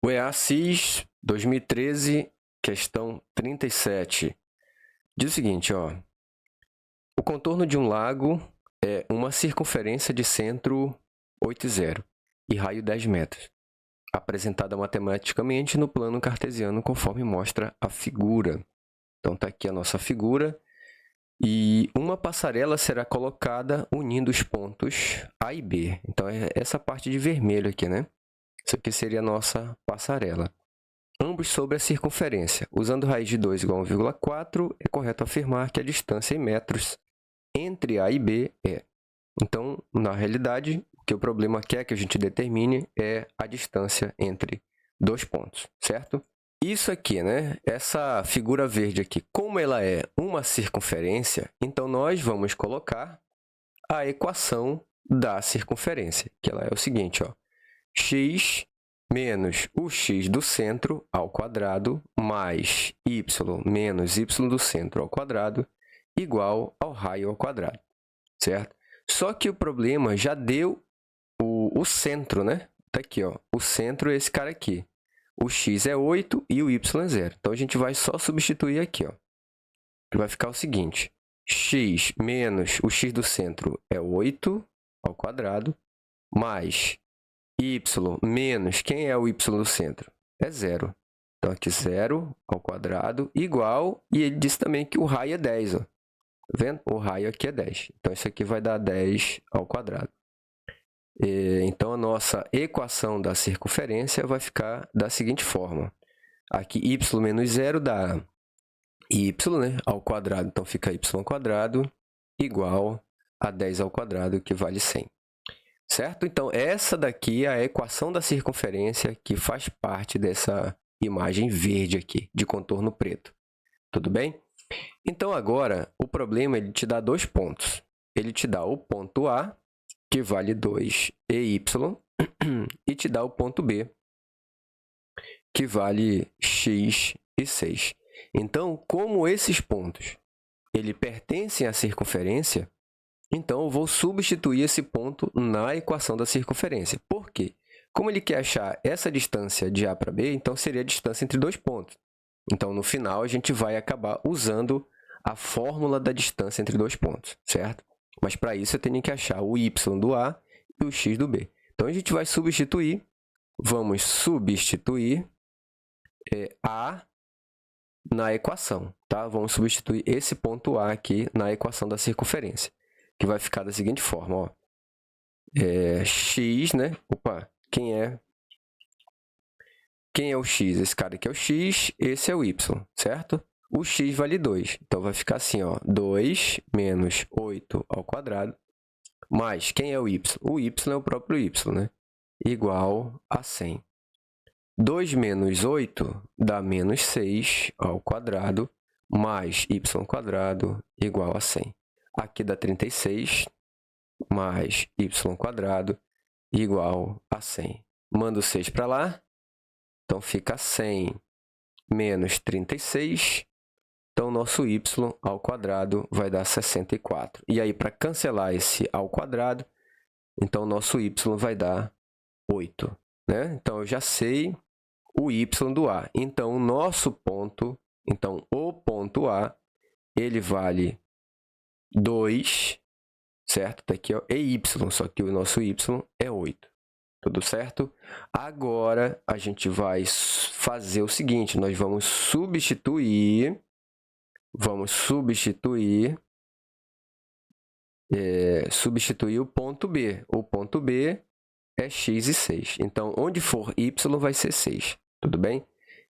O EASIS 2013, questão 37. Diz o seguinte, ó. O contorno de um lago é uma circunferência de centro 8,0 e raio 10 metros, apresentada matematicamente no plano cartesiano, conforme mostra a figura. Então, está aqui a nossa figura. E uma passarela será colocada unindo os pontos A e B. Então, é essa parte de vermelho aqui, né? Isso aqui seria a nossa passarela. Ambos sobre a circunferência. Usando raiz de 2 igual a 1,4, é correto afirmar que a distância em metros entre A e B é. Então, na realidade, o que o problema quer que a gente determine é a distância entre dois pontos, certo? Isso aqui, né? Essa figura verde aqui, como ela é uma circunferência, então nós vamos colocar a equação da circunferência, que ela é o seguinte, ó. X menos o x do centro ao quadrado mais y menos y do centro ao quadrado igual ao raio ao quadrado, certo? Só que o problema já deu o centro, né? Tá aqui, ó. O centro é esse cara aqui. O x é 8 e o y é 0. Então, a gente vai só substituir aqui, ó. Vai ficar o seguinte. X menos o x do centro é 8 ao quadrado, mais y menos, quem é o y do centro? É 0. Então, aqui 0 ao quadrado igual, e ele disse também que o raio é 10, ó. Tá vendo? O raio aqui é 10. Então, isso aqui vai dar 10 ao quadrado. Então, a nossa equação da circunferência vai ficar da seguinte forma. Aqui, y menos 0 dá y, né, ao quadrado. Então, fica y ao quadrado igual a 10 ao quadrado, que vale 100. Certo? Então, essa daqui é a equação da circunferência que faz parte dessa imagem verde aqui, de contorno preto. Tudo bem? Então, agora, o problema ele te dá dois pontos. Ele te dá o ponto A, que vale 2 EY, e te dá o ponto B, que vale x e 6. Então, como esses pontos ele pertencem à circunferência, então eu vou substituir esse ponto na equação da circunferência. Por quê? Como ele quer achar essa distância de A para B, então seria a distância entre dois pontos. Então, no final, a gente vai acabar usando a fórmula da distância entre dois pontos, certo? Mas, para isso, eu tenho que achar o y do A e o x do B. Então, a gente vai substituir. Vamos substituir A na equação, tá? Vamos substituir esse ponto A aqui na equação da circunferência, que vai ficar da seguinte forma, ó. X, né? Opa, quem é o x? Esse cara aqui é o x, esse é o y, certo? O x vale 2. Então, vai ficar assim, ó, 2 menos 8 ao quadrado, mais, quem é o y? O y é o próprio y, né? Igual a 100. 2 menos 8 dá menos 6 ao quadrado, mais y quadrado igual a 100. Aqui dá 36, mais y quadrado igual a 100. Manda o 6 para lá, então fica 100 menos 36. Então, nosso y ao quadrado vai dar 64. E aí, para cancelar esse ao quadrado, então, nosso y vai dar 8. Né? Então, eu já sei o y do A. Então, o nosso ponto, então, o ponto A, ele vale 2, certo? Está aqui, ó, EY, só que o nosso y é 8. Tudo certo? Agora, a gente vai fazer o seguinte, nós vamos substituir o ponto B. O ponto B é x e 6. Então, onde for y, vai ser 6. Tudo bem?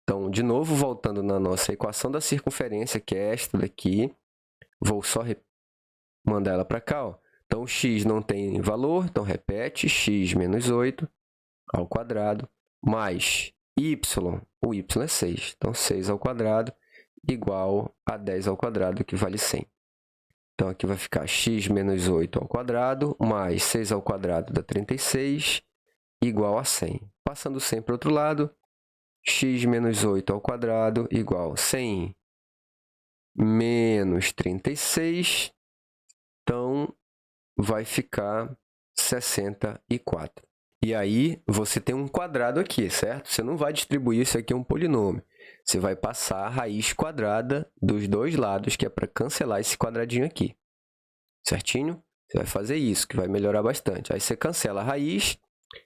Então, de novo, voltando na nossa equação da circunferência, que é esta daqui, vou só mandar ela para cá, ó. Então, o x não tem valor, então repete, x menos 8 ao quadrado, mais y, o y é 6. Então, 6 ao quadrado igual a 10 ao quadrado, que vale 100. Então, aqui vai ficar x menos 8 ao quadrado, mais 6 ao quadrado dá 36, igual a 100. Passando 100 para o outro lado, x menos 8 ao quadrado igual a 100 menos 36. Então, vai ficar 64. E aí, você tem um quadrado aqui, certo? Você não vai distribuir isso aqui a um polinômio. Você vai passar a raiz quadrada dos dois lados, que é para cancelar esse quadradinho aqui. Certinho? Você vai fazer isso, que vai melhorar bastante. Aí você cancela a raiz,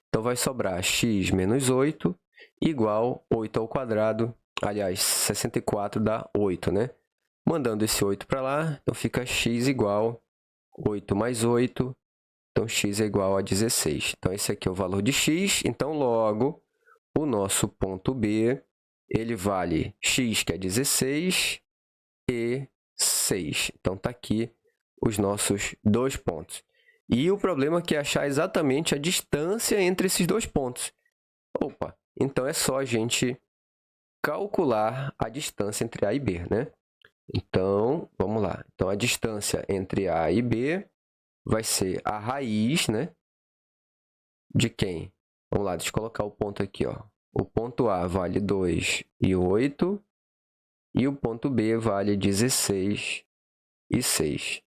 então vai sobrar x menos 8 igual 8 ao quadrado. Aliás, 64 dá 8, né? Mandando esse 8 para lá, então fica x igual 8 mais 8. Então, x é igual a 16. Então, esse aqui é o valor de x. Então, logo, o nosso ponto B, ele vale x, que é 16, e 6. Então, está aqui os nossos dois pontos. E o problema aqui é achar exatamente a distância entre esses dois pontos. Opa, então é só a gente calcular a distância entre A e B, né? Então, vamos lá. Então, a distância entre A e B vai ser a raiz, né? De quem? Vamos lá, deixa eu colocar o ponto aqui, ó. O ponto A vale 2 e 8. E o ponto B vale 16 e 6.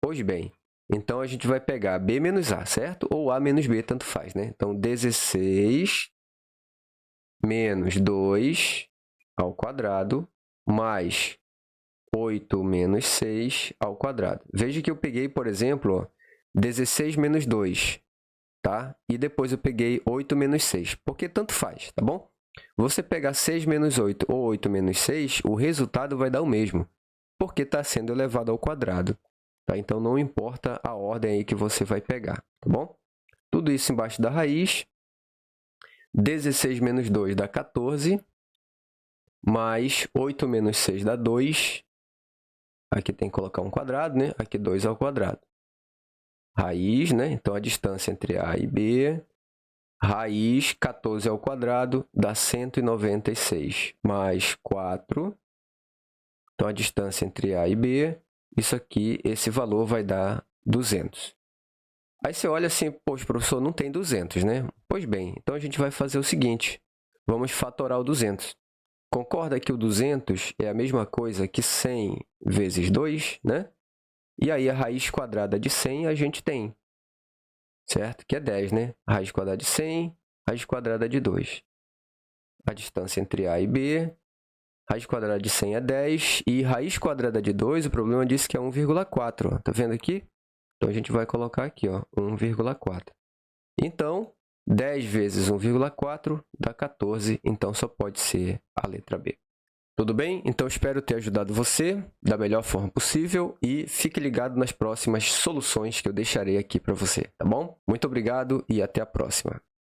Pois bem, então a gente vai pegar B menos A, certo? Ou A menos B, tanto faz, né? Então, 16 menos 2 ao quadrado mais 8 menos 6 ao quadrado. Veja que eu peguei, por exemplo, ó, 16 menos 2, tá? E depois eu peguei 8 menos 6, porque tanto faz, tá bom? Você pegar 6 menos 8 ou 8 menos 6, o resultado vai dar o mesmo, porque está sendo elevado ao quadrado. Tá? Então, não importa a ordem aí que você vai pegar, tá bom? Tudo isso embaixo da raiz. 16 menos 2 dá 14, mais 8 menos 6 dá 2. Aqui tem que colocar um quadrado, né? Aqui 2 ao quadrado. Raiz, né? Então, a distância entre A e B. Raiz 14 ao quadrado dá 196, mais 4. Então, a distância entre A e B, isso aqui, esse valor vai dar 200. Aí você olha assim, poxa, professor, não tem 200, né? Pois bem, então a gente vai fazer o seguinte. Vamos fatorar o 200. Concorda que o 200 é a mesma coisa que 100 vezes 2, né? E aí, a raiz quadrada de 100 a gente tem, certo? Que é 10, né? Raiz quadrada de 100, raiz quadrada de 2. A distância entre A e B, raiz quadrada de 100 é 10, e raiz quadrada de 2, o problema diz que é 1,4. Tá vendo aqui? Então, a gente vai colocar aqui, ó, 1,4. Então, 10 vezes 1,4 dá 14, então só pode ser a letra B. Tudo bem? Então, espero ter ajudado você da melhor forma possível e fique ligado nas próximas soluções que eu deixarei aqui para você, tá bom? Muito obrigado e até a próxima.